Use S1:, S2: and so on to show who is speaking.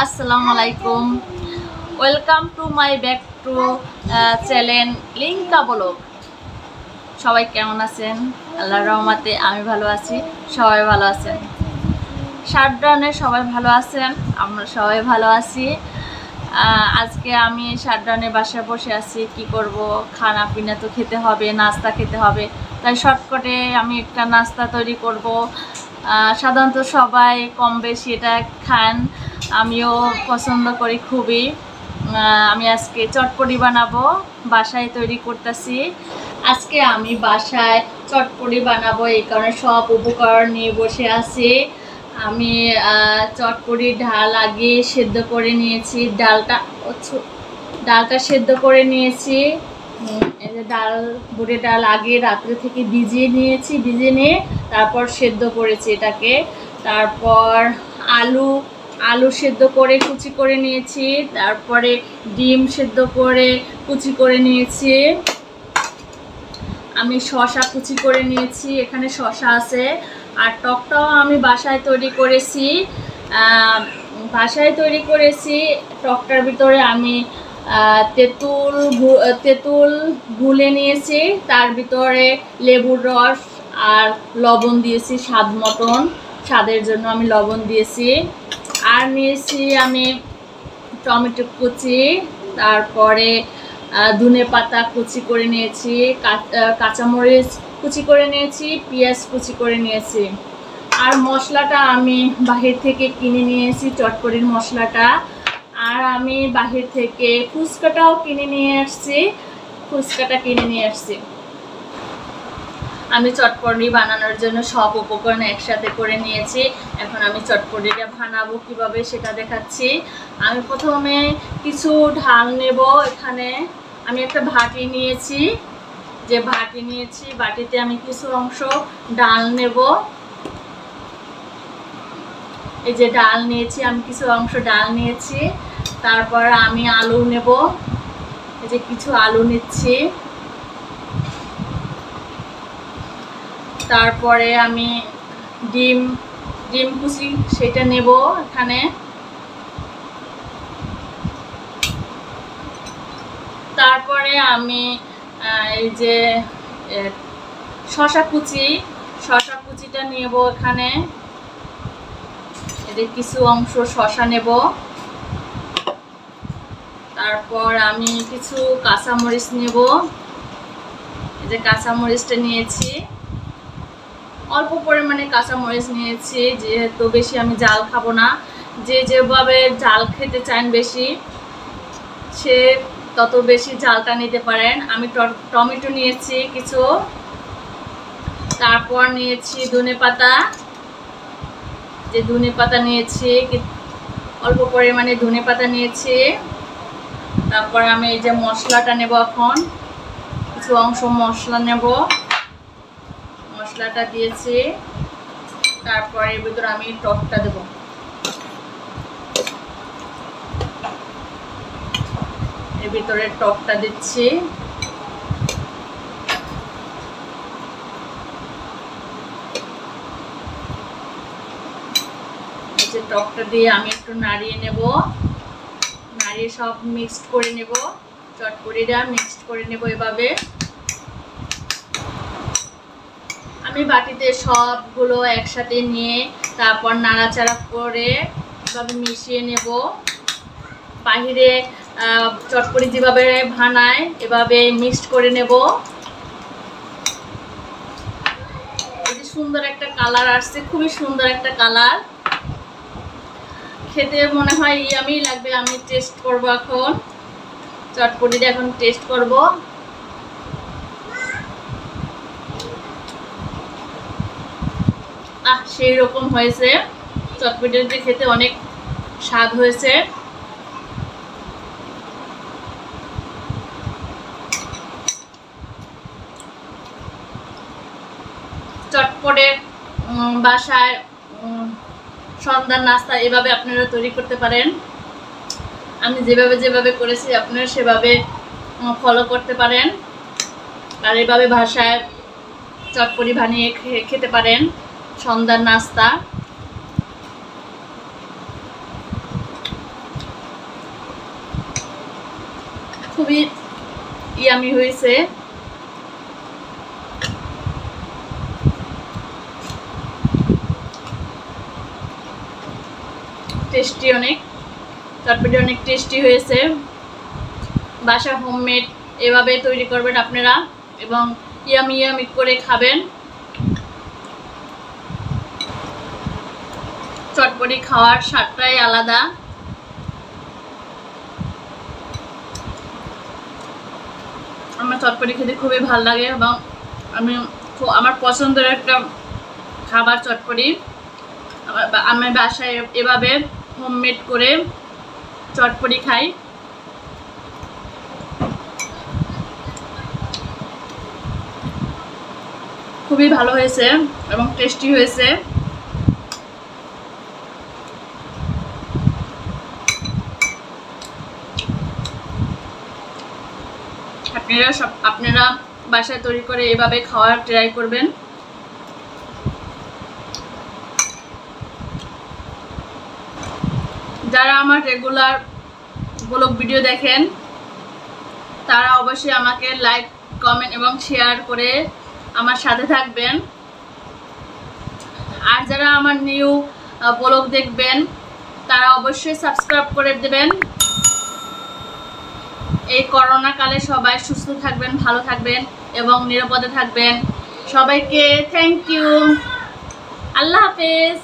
S1: Assalamu alaikum. Welcome to my back to channel Linka blog. সবাই কেমন আছেন? আল্লাহর রহমতে আমি ভালো আছি, সবাই ভালো আছেন। শারদনে সবাই ভালো আছেন, আমরা সবাই ভালো আছি। আজকে আমি শারদনে বাসায় বসে আছি, কি করব, খানা পিনা তো খেতে হবে, নাস্তা খেতে হবে, তাই শর্টকাটে আমি একটা নাস্তা তৈরি করব। সাধারণত সবাই কম বেশি এটা খান, আমিও পছন্দ করি খুবই। আমি আজকে চটপটি বানাবো, বাসায় তৈরি করতেছি। আজকে আমি বাসায় চটপটি বানাবো, এই কারণে সব উপকরণ নিয়ে বসে আছি। আমি চটপটির ডাল আগে সেদ্ধ করে নিয়েছি, ডালটা সেদ্ধ করে নিয়েছি। এই যে বুটের ডাল আগে রাত্রে থেকে ভিজিয়ে নিয়েছি, ভিজিয়ে নিয়ে তারপর সেদ্ধ করেছি এটাকে। তারপর আলু সেদ্ধ করে কুচি করে নিয়েছি, তারপরে ডিম সেদ্ধ করে কুচি করে নিয়েছি। আমি শসা কুচি করে নিয়েছি, এখানে শসা আছে। আর টকটাও আমি বাসায় তৈরি করেছি। টকটার ভিতরে আমি তেঁতুল গুলে নিয়েছি, তার ভিতরে লেবুর রস আর লবণ দিয়েছি স্বাদ মতন, স্বাদের জন্য আমি লবণ দিয়েছি। আর নিয়েছি আমি টমেটো কুচি, তারপরে ধনে পাতা কুচি করে নিয়েছি, কাঁচামরিচ কুচি করে নিয়েছি, পেঁয়াজ কুচি করে নিয়েছি। আর মশলাটা আমি বাহির থেকে কিনে নিয়েছি, চটপটির মশলাটা। আর আমি বাহির থেকে ফুচকাটাও কিনে নিয়ে আসছি। আমি চটপটি বানানোর জন্য সব উপকরণ একসাথে করে নিয়েছি। এখন আমি চটপটিটা বানাবো কিভাবে সেটা দেখাচ্ছি। আমি প্রথমে কিছু ঢাল নেব। এখানে আমি একটা বাটি নিয়েছি, বাটিতে আমি কিছু অংশ ডাল নেব। এই যে ডাল নিয়েছি, আমি কিছু অংশ ডাল নিয়েছি। তারপর আমি আলু নেব, এই যে কিছু আলু নিচ্ছি। তারপরে আমি ডিম কুচি সেটা নেব এখানে। তারপরে আমি এই যে শসা কুচিটা নেব এখানে। এই যে কিছু অংশ শসা নেব। তারপর আমি কিছু কাঁচামরিচ নেব, এই যে কাঁচামরিচটা নিয়েছি, অল্প পরিমাণে কাঁচামরিচ নিয়েছি, যেহেতু বেশি আমি ঝাল খাবো না। যেভাবে ঝাল খেতে চান বেশি, সে তত বেশি ঝালটা নিতে পারেন। আমি টমেটো নিয়েছি কিছু, তারপর নিয়েছি ধনে পাতা নিয়েছি, অল্প পরিমাণে ধনে পাতা নিয়েছি। তারপর আমি এই যে মশলাটা নেব, এখন কিছু অংশ মশলা নেব, মশলাটা দিয়েছি। তারপর এর ভিতরে আমি টকটা দেব। এর ভিতরে টকটা দিচ্ছি। এই যে টকটা দিয়ে আমি একটু নাড়িয়ে নেব, নাড়িয়ে সব মিক্সড করে নেব, চটপটিটা মিক্সড করে নেব এভাবে। আমি বাটিতে সবগুলো একসাথে নিয়ে তারপর নাড়াচাড়া করে এভাবে মিশিয়ে নেব। বাহিরে চটপটি যেভাবে বানায় এভাবে মিক্সড করে নেব। এই যে সুন্দর একটা কালার আসছে, খুবই সুন্দর একটা কালার, খেতে মনে হয় ইয়ামি লাগবে। আমি টেস্ট করব, এখন চটপটিটা এখন টেস্ট করব। সেই রকম হয়েছে, চটপটিটা খেতে অনেক স্বাদ হয়েছে। চটপটে বাসায় সন্ধ্যার নাস্তা এভাবে আপনারা তৈরি করতে পারেন। আমি যেভাবে করেছি আপনারা সেভাবে ফলো করতে পারেন। আর এভাবে বাসায় চটপটি বানিয়ে খেতে পারেন সন্ধ্যার নাস্তা। খুবই ইয়ামি হয়েছে। টেস্টি অনেক, চটপটি অনেক টেস্টি হয়েছে। বাসা হোমমেড এভাবে তৈরি করবেন আপনারা এবং ইয়ামি ইয়ামি করে খাবেন। চটপটি খাওয়ার স্বাদটাই আলাদা। আমার চটপটি খেতে খুবই ভালো লাগে এবং আমার পছন্দের একটা খাবার চটপটি। আমি বাসায় এভাবে হোমমেড করে চটপটি খাই। খুবই ভালো হয়েছে এবং টেস্টি হয়েছে। আপনারা বাসায় তৈরি করে এভাবে খাওয়ার ট্রাই করবেন। যারা আমার রেগুলার ব্লগ ভিডিও দেখেন তারা অবশ্যই আমাকে লাইক, কমেন্ট এবং শেয়ার করে আমার সাথে থাকবেন। আর যারা আমার নিউ ব্লগ দেখবেন তারা অবশ্যই সাবস্ক্রাইব করে দেবেন। এই করোনা কালে সবাই সুস্থ থাকবেন, ভালো থাকবেন এবং নিরাপদে থাকবেন। সবাইকে থ্যাংক ইউ। আল্লাহ হাফেজ।